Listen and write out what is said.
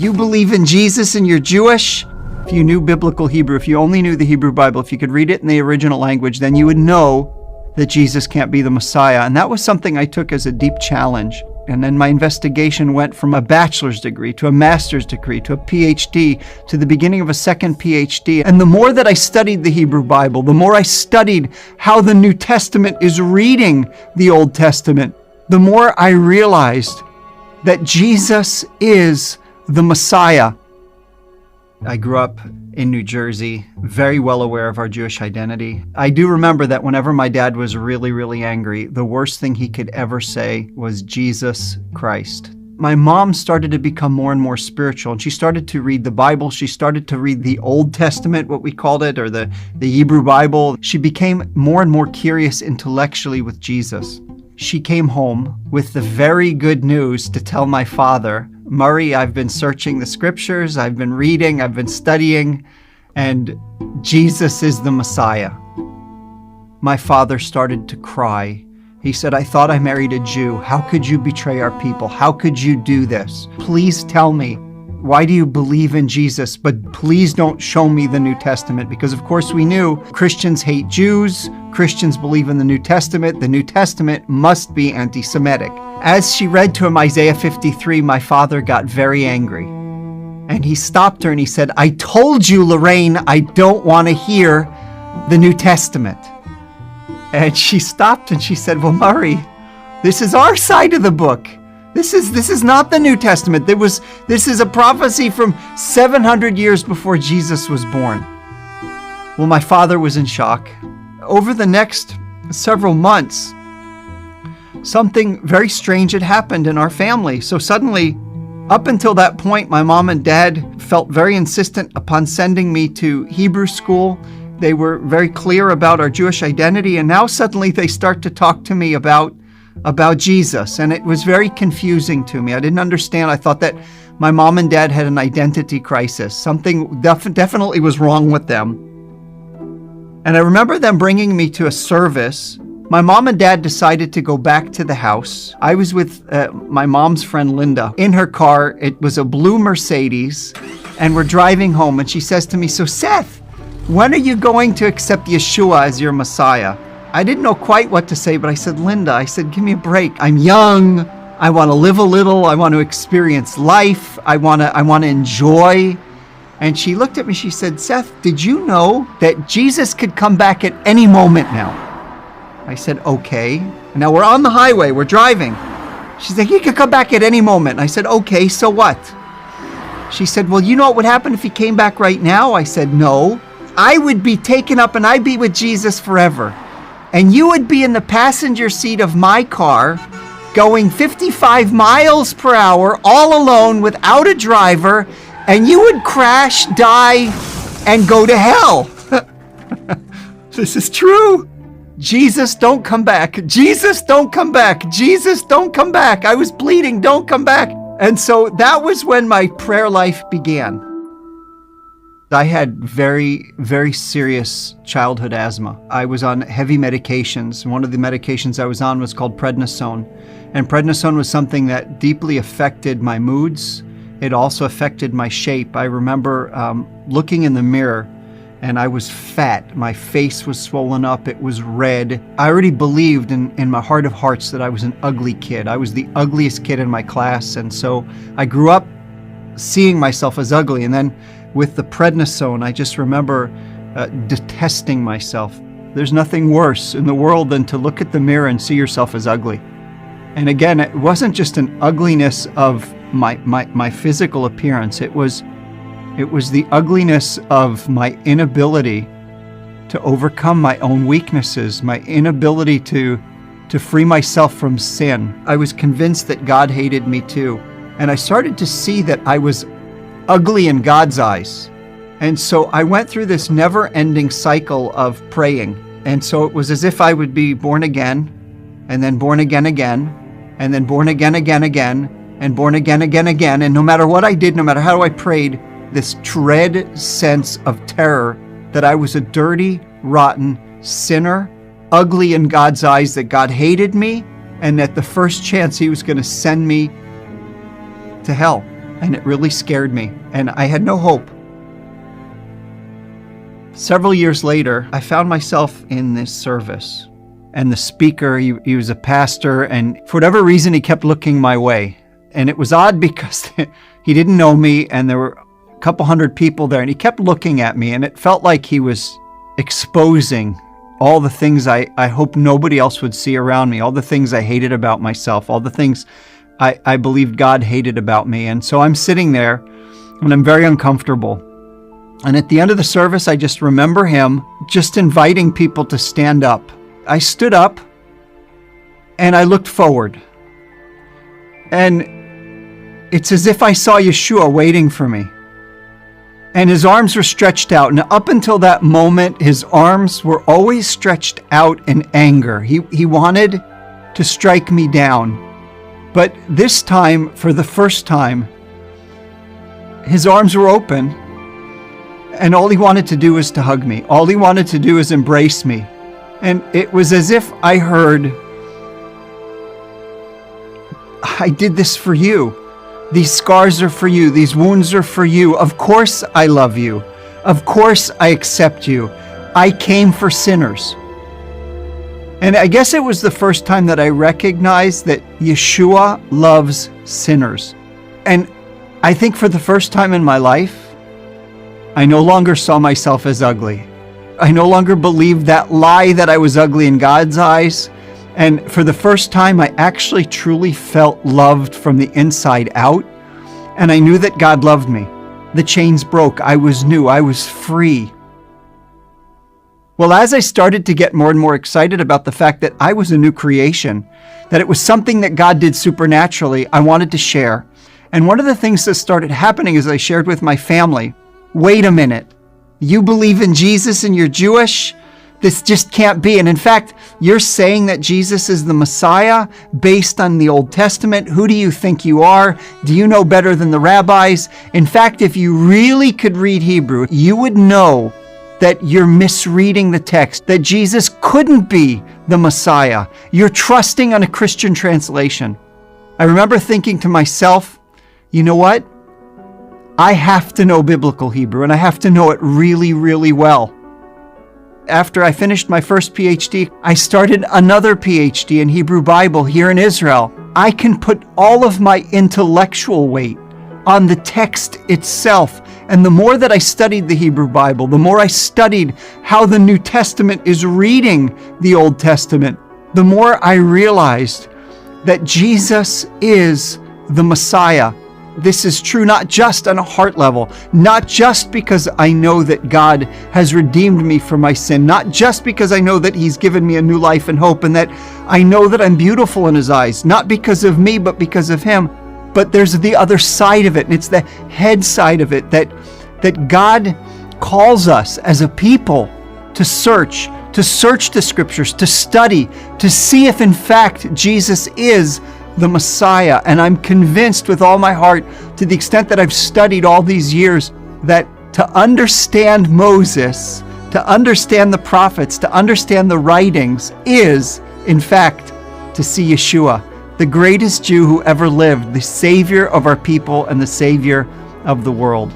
You believe in Jesus and you're Jewish? If you knew biblical Hebrew, if you only knew the Hebrew Bible, if you could read it in the original language, then you would know that Jesus can't be the Messiah. And that was something I took as a deep challenge. And then my investigation went from a bachelor's degree to a master's degree to a PhD to the beginning of a second PhD. And the more that I studied the Hebrew Bible, the more I studied how the New Testament is reading the Old Testament, the more I realized that Jesus is the Messiah. I grew up in New Jersey, very well aware of our Jewish identity. I do remember that whenever my dad was really, really angry, the worst thing he could ever say was Jesus Christ. My mom started to become more and more spiritual, and she started to read the Bible. She started to read the Old Testament, what we called it, or the Hebrew Bible. She became more and more curious intellectually with Jesus. She came home with the very good news to tell my father, Murray, I've been searching the scriptures, I've been reading, I've been studying, and Jesus is the Messiah. My father started to cry. He said, I thought I married a Jew. How could you betray our people? How could you do this? Please tell me, why do you believe in Jesus? But please don't show me the New Testament. Because of course we knew Christians hate Jews. Christians believe in the New Testament. The New Testament must be anti-Semitic. As she read to him Isaiah 53, my father got very angry. And he stopped her and he said, I told you, Lorraine, I don't want to hear the New Testament. And she stopped and she said, well, Murray, this is our side of the book. This is not the New Testament. This is a prophecy from 700 years before Jesus was born. Well, my father was in shock. Over the next several months, something very strange had happened in our family. So suddenly, up until that point, my mom and dad felt very insistent upon sending me to Hebrew school. They were very clear about our Jewish identity, and now suddenly they start to talk to me about Jesus, and it was very confusing to me. I didn't understand. I thought that my mom and dad had an identity crisis. Something definitely was wrong with them. And I remember them bringing me to a service. My mom and dad decided to go back to the house. I was with my mom's friend Linda in her car. It was a blue Mercedes, and we're driving home, and she says to me, so Seth, when are you going to accept Yeshua as your Messiah? I didn't know quite what to say, but I said, Linda, I said, give me a break. I'm young. I want to live a little. I want to experience life. I want to enjoy. And she looked at me. She said, Seth, did you know that Jesus could come back at any moment now? I said, okay. And now we're on the highway. We're driving. She said, he could come back at any moment. And I said, okay, so what? She said, well, you know what would happen if he came back right now? I said, no. I would be taken up and I'd be with Jesus forever. And you would be in the passenger seat of my car going 55 miles per hour all alone without a driver, and you would crash, die, and go to hell. This is true. Jesus, don't come back. Jesus, don't come back. Jesus, don't come back. I was bleeding. Don't come back. And so that was when my prayer life began. I had very, very serious childhood asthma. I was on heavy medications. One of the medications I was on was called prednisone. And prednisone was something that deeply affected my moods. It also affected my shape. I remember looking in the mirror, and I was fat. My face was swollen up. It was red. I already believed in my heart of hearts that I was an ugly kid. I was the ugliest kid in my class. And so I grew up seeing myself as ugly. And then with the prednisone, I just remember detesting myself. There's nothing worse in the world than to look at the mirror and see yourself as ugly. And again, it wasn't just an ugliness of my physical appearance. It was the ugliness of my inability to overcome my own weaknesses, my inability to free myself from sin. I was convinced that God hated me too. And I started to see that I was ugly in God's eyes. And so I went through this never-ending cycle of praying. And so it was as if I would be born again, and then born again again, and then born again again, and born again again. And no matter what I did, no matter how I prayed, this dread sense of terror that I was a dirty, rotten sinner, ugly in God's eyes, that God hated me, and that the first chance he was going to send me to hell. and it really scared me, and I had no hope. Several years later, I found myself in this service, and the speaker, he was a pastor, and for whatever reason, he kept looking my way. And it was odd because he didn't know me, and there were a couple hundred people there, and he kept looking at me, and it felt like he was exposing all the things I hope nobody else would see around me, all the things I hated about myself, all the things I believed God hated about me. And so I'm sitting there, and I'm very uncomfortable. And at the end of the service, I just remember him just inviting people to stand up. I stood up, and I looked forward. And it's as if I saw Yeshua waiting for me. And his arms were stretched out. And up until that moment, his arms were always stretched out in anger. He wanted to strike me down. But this time, for the first time, his arms were open. And all he wanted to do was to hug me. All he wanted to do was embrace me. And it was as if I heard, I did this for you. These scars are for you. These wounds are for you. Of course I love you. Of course I accept you. I came for sinners. And I guess it was the first time that I recognized that Yeshua loves sinners. And I think for the first time in my life, I no longer saw myself as ugly. I no longer believed that lie that I was ugly in God's eyes. And for the first time, I actually truly felt loved from the inside out. And I knew that God loved me. The chains broke. I was new. I was free. Well, as I started to get more and more excited about the fact that I was a new creation, that it was something that God did supernaturally, I wanted to share. And one of the things that started happening is I shared with my family, wait a minute, you believe in Jesus and you're Jewish? This just can't be. And in fact, you're saying that Jesus is the Messiah based on the Old Testament. Who do you think you are? Do you know better than the rabbis? In fact, if you really could read Hebrew, you would know that you're misreading the text, that Jesus couldn't be the Messiah. You're trusting on a Christian translation. I remember thinking to myself, you know what? I have to know biblical Hebrew, and I have to know it really, really well. After I finished my first PhD, I started another PhD in Hebrew Bible here in Israel. I can put all of my intellectual weight on the text itself. And the more that I studied the Hebrew Bible, the more I studied how the New Testament is reading the Old Testament, the more I realized that Jesus is the Messiah. This is true not just on a heart level, not just because I know that God has redeemed me from my sin, not just because I know that He's given me a new life and hope, and that I know that I'm beautiful in His eyes, not because of me, but because of Him. But there's the other side of it, and it's the head side of it, that God calls us as a people to search the Scriptures, to study, to see if in fact Jesus is the Messiah. And I'm convinced with all my heart, to the extent that I've studied all these years, that to understand Moses, to understand the prophets, to understand the writings is, in fact, to see Yeshua, the greatest Jew who ever lived, the Savior of our people and the Savior of the world.